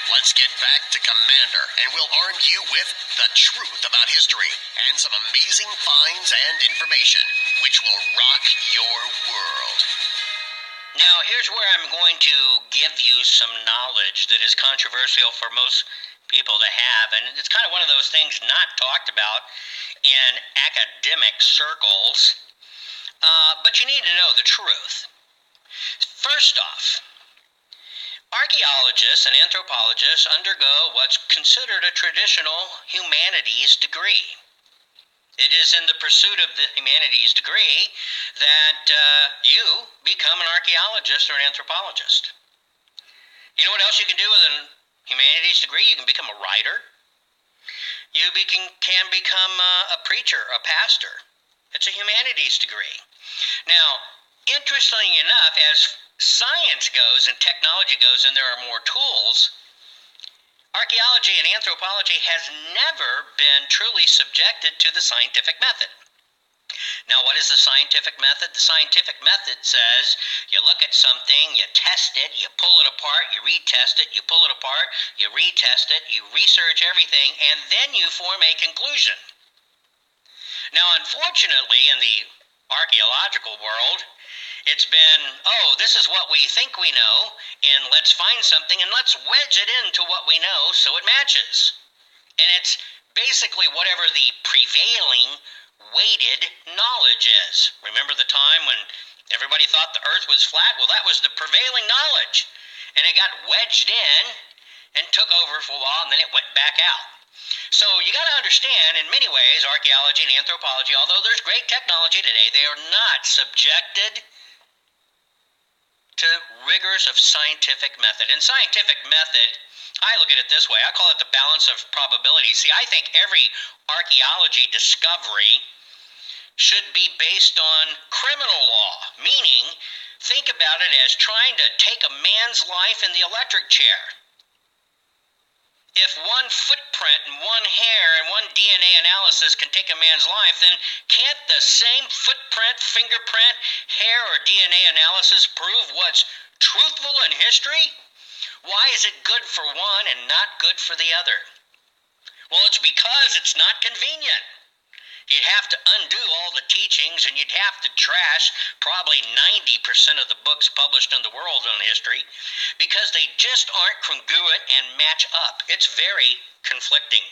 Let's get back to Commander, and we'll arm you with the truth about history and some amazing finds and information, which will rock your world. Now, here's where I'm going to give you some knowledge that is controversial for most people to have, and it's kind of one of those things not talked about in academic circles, but you need to know the truth. First off, archaeologists and anthropologists undergo what's considered a traditional humanities degree. It is in the pursuit of the humanities degree that you become an archaeologist or an anthropologist. You know what else you can do with a humanities degree? You can become a writer. You can become a preacher, a pastor. It's a humanities degree. Now, interestingly enough, as science goes and technology goes and there are more tools, archaeology and anthropology has never been truly subjected to the scientific method. Now, what is the scientific method? The scientific method says you look at something, you test it, you pull it apart, you retest it, you pull it apart, you retest it, you research everything, and then you form a conclusion. Now, unfortunately, in the archaeological world, it's been, this is what we think we know, and let's find something and let's wedge it into what we know so it matches. And it's basically whatever the prevailing weighted knowledge is. Remember the time when everybody thought the earth was flat? Well, that was the prevailing knowledge. And it got wedged in and took over for a while, and then it went back out. So you got to understand, in many ways, archaeology and anthropology, although there's great technology today, they are not subjected to rigors of scientific method. And scientific method, I look at it this way. I call it the balance of probability. See, I think every archaeology discovery should be based on criminal law, meaning think about it as trying to take a man's life in the electric chair. If one footprint and one hair and one DNA analysis can take a man's life, then can't the same footprint, fingerprint, hair, or DNA analysis prove what's truthful in history? Why is it good for one and not good for the other? Well, it's because it's not convenient. You'd have to undo all the teachings, and you'd have to trash probably 90% of the books published in the world on history because they just aren't congruent and match up. It's very conflicting.